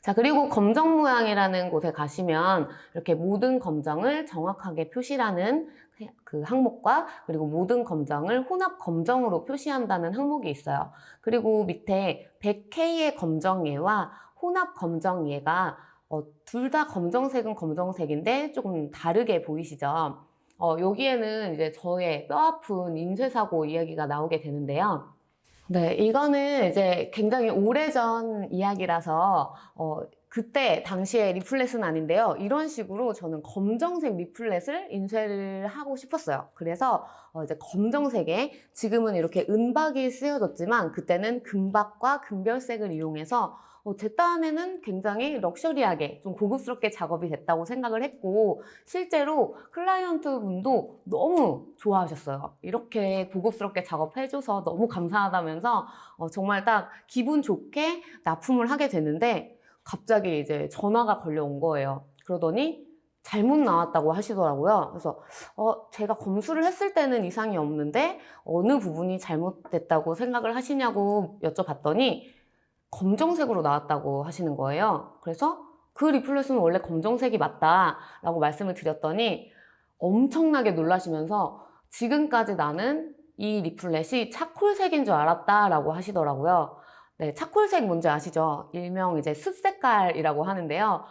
자, 그리고 검정 모양이라는 곳에 가시면 이렇게 모든 검정을 정확하게 표시라는 그 항목과 그리고 모든 검정을 혼합 검정으로 표시한다는 항목이 있어요. 그리고 밑에 100K의 검정예와 혼합 검정예가 둘 다 검정색은 검정색인데 조금 다르게 보이시죠? 여기에는 이제 저의 뼈아픈 인쇄사고 이야기가 나오게 되는데요. 네, 이거는 이제 굉장히 오래전 이야기라서, 그때 당시에 리플렛은 아닌데요. 이런 식으로 저는 검정색 리플렛을 인쇄를 하고 싶었어요. 그래서 이제 검정색에 지금은 이렇게 은박이 쓰여졌지만 그때는 금박과 금별색을 이용해서 제 딴에는 굉장히 럭셔리하게 좀 고급스럽게 작업이 됐다고 생각을 했고 실제로 클라이언트 분도 너무 좋아하셨어요. 이렇게 고급스럽게 작업해줘서 너무 감사하다면서 정말 딱 기분 좋게 납품을 하게 됐는데 갑자기 이제 전화가 걸려온 거예요. 그러더니 잘못 나왔다고 하시더라고요. 그래서 제가 검수를 했을 때는 이상이 없는데 어느 부분이 잘못됐다고 생각을 하시냐고 여쭤봤더니 검정색으로 나왔다고 하시는 거예요. 그래서 그 리플렛은 원래 검정색이 맞다라고 말씀을 드렸더니 엄청나게 놀라시면서 지금까지 나는 이 리플렛이 차콜색인 줄 알았다라고 하시더라고요. 네, 차콜색 뭔지 아시죠? 일명 이제 숯색깔이라고 하는데요.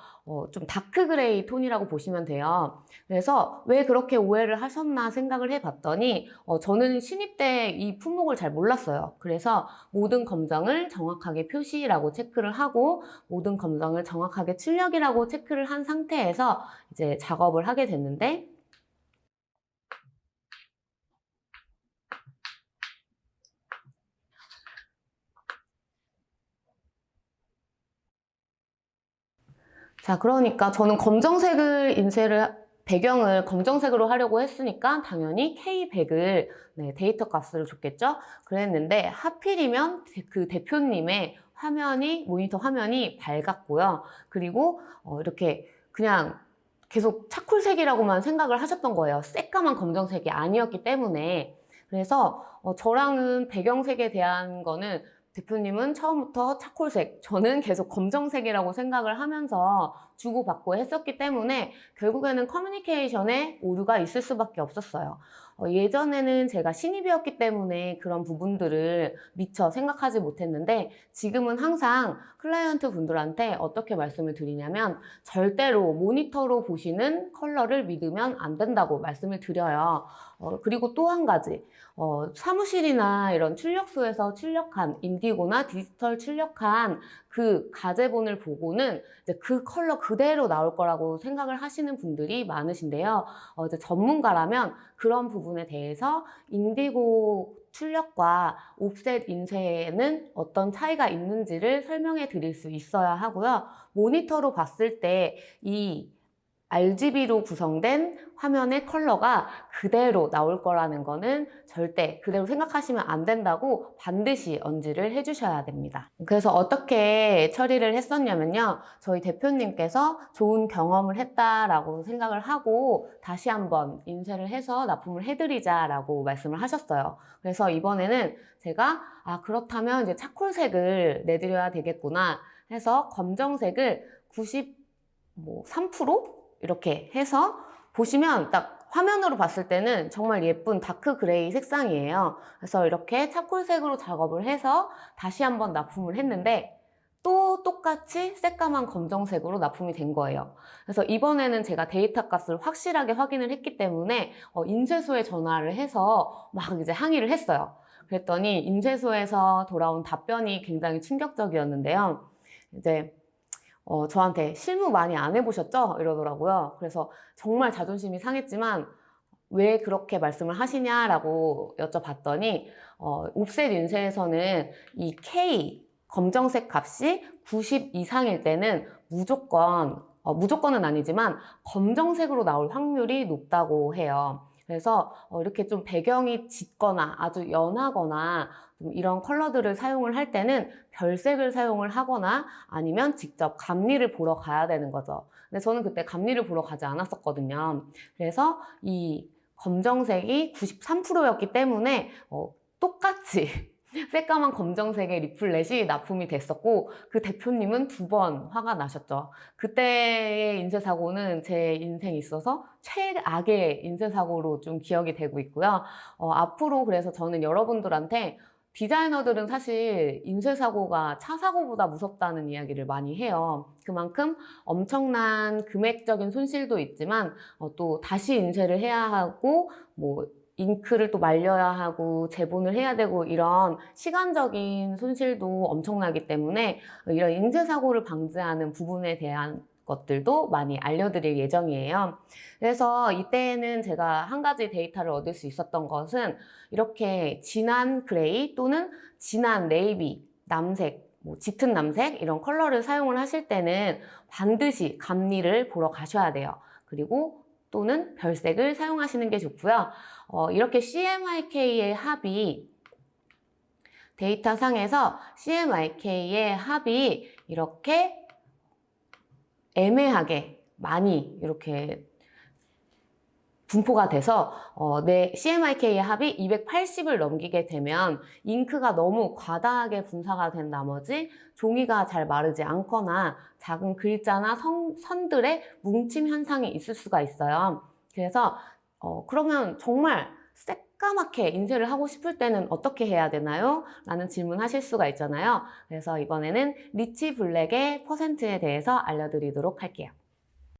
좀 다크 그레이 톤이라고 보시면 돼요. 그래서 왜 그렇게 오해를 하셨나 생각을 해봤더니 저는 신입 때 이 품목을 잘 몰랐어요. 그래서 모든 검정을 정확하게 표시라고 체크를 하고 모든 검정을 정확하게 출력이라고 체크를 한 상태에서 이제 작업을 하게 됐는데 자, 그러니까 저는 배경을 검정색으로 하려고 했으니까 당연히 K100을 데이터 값으로 줬겠죠? 그랬는데 하필이면 그 대표님의 모니터 화면이 밝았고요. 그리고 이렇게 그냥 계속 차콜색이라고만 생각을 하셨던 거예요. 새까만 검정색이 아니었기 때문에. 그래서 저랑은 배경색에 대한 거는 대표님은 처음부터 차콜색, 저는 계속 검정색이라고 생각을 하면서 주고받고 했었기 때문에 결국에는 커뮤니케이션에 오류가 있을 수밖에 없었어요. 예전에는 제가 신입이었기 때문에 그런 부분들을 미처 생각하지 못했는데 지금은 항상 클라이언트 분들한테 어떻게 말씀을 드리냐면 절대로 모니터로 보시는 컬러를 믿으면 안 된다고 말씀을 드려요. 그리고 또 한 가지. 사무실이나 이런 출력소에서 출력한 인디고나 디지털 출력한 그 가제본을 보고는 이제 그 컬러 그대로 나올 거라고 생각을 하시는 분들이 많으신데요. 이제 전문가라면 그런 부분에 대해서 인디고 출력과 옵셋 인쇄에는 어떤 차이가 있는지를 설명해 드릴 수 있어야 하고요. 모니터로 봤을 때 이 RGB로 구성된 화면의 컬러가 그대로 나올 거라는 거는 절대 그대로 생각하시면 안 된다고 반드시 언지를 해주셔야 됩니다. 그래서 어떻게 처리를 했었냐면요. 저희 대표님께서 좋은 경험을 했다라고 생각을 하고 다시 한번 인쇄를 해서 납품을 해드리자라고 말씀을 하셨어요. 그래서 이번에는 제가 그렇다면 이제 차콜색을 내드려야 되겠구나 해서 검정색을 93% 이렇게 해서 보시면 딱 화면으로 봤을 때는 정말 예쁜 다크 그레이 색상이에요. 그래서 이렇게 차콜색으로 작업을 해서 다시 한번 납품을 했는데 또 똑같이 새까만 검정색으로 납품이 된 거예요. 그래서 이번에는 제가 데이터 값을 확실하게 확인을 했기 때문에 인쇄소에 전화를 해서 막 이제 항의를 했어요. 그랬더니 인쇄소에서 돌아온 답변이 굉장히 충격적이었는데요. 이제 저한테 실무 많이 안 해보셨죠? 이러더라고요. 그래서 정말 자존심이 상했지만 왜 그렇게 말씀을 하시냐라고 여쭤봤더니 옵셋 인쇄에서는 이 K 검정색 값이 90 이상일 때는 무조건은 아니지만 검정색으로 나올 확률이 높다고 해요. 그래서 이렇게 좀 배경이 짙거나 아주 연하거나 좀 이런 컬러들을 사용을 할 때는 별색을 사용을 하거나 아니면 직접 감리를 보러 가야 되는 거죠. 근데 저는 그때 감리를 보러 가지 않았었거든요. 그래서 이 검정색이 93%였기 때문에 똑같이 새까만 검정색의 리플렛이 납품이 됐었고 그 대표님은 2번 화가 나셨죠. 그때의 인쇄사고는 제 인생에 있어서 최악의 인쇄사고로 좀 기억이 되고 있고요. 앞으로 그래서 저는 여러분들한테 디자이너들은 사실 인쇄사고가 차 사고보다 무섭다는 이야기를 많이 해요. 그만큼 엄청난 금액적인 손실도 있지만 또 다시 인쇄를 해야 하고 뭐 잉크를 또 말려야 하고 재본을 해야 되고 이런 시간적인 손실도 엄청나기 때문에 이런 인쇄사고를 방지하는 부분에 대한 것들도 많이 알려드릴 예정이에요. 그래서 이때는 제가 한 가지 데이터를 얻을 수 있었던 것은 이렇게 진한 그레이 또는 진한 네이비, 남색, 뭐 짙은 남색 이런 컬러를 사용을 하실 때는 반드시 감리를 보러 가셔야 돼요. 그리고 또는 별색을 사용하시는 게 좋고요. 이렇게 CMYK의 합이 데이터상에서 CMYK의 합이 이렇게 애매하게 많이 이렇게 분포가 돼서 내 CMYK의 합이 280을 넘기게 되면 잉크가 너무 과다하게 분사가 된 나머지 종이가 잘 마르지 않거나 작은 글자나 선들의 뭉침 현상이 있을 수가 있어요. 그래서 그러면 정말 새까맣게 인쇄를 하고 싶을 때는 어떻게 해야 되나요? 라는 질문 하실 수가 있잖아요. 그래서 이번에는 리치 블랙의 퍼센트에 대해서 알려드리도록 할게요.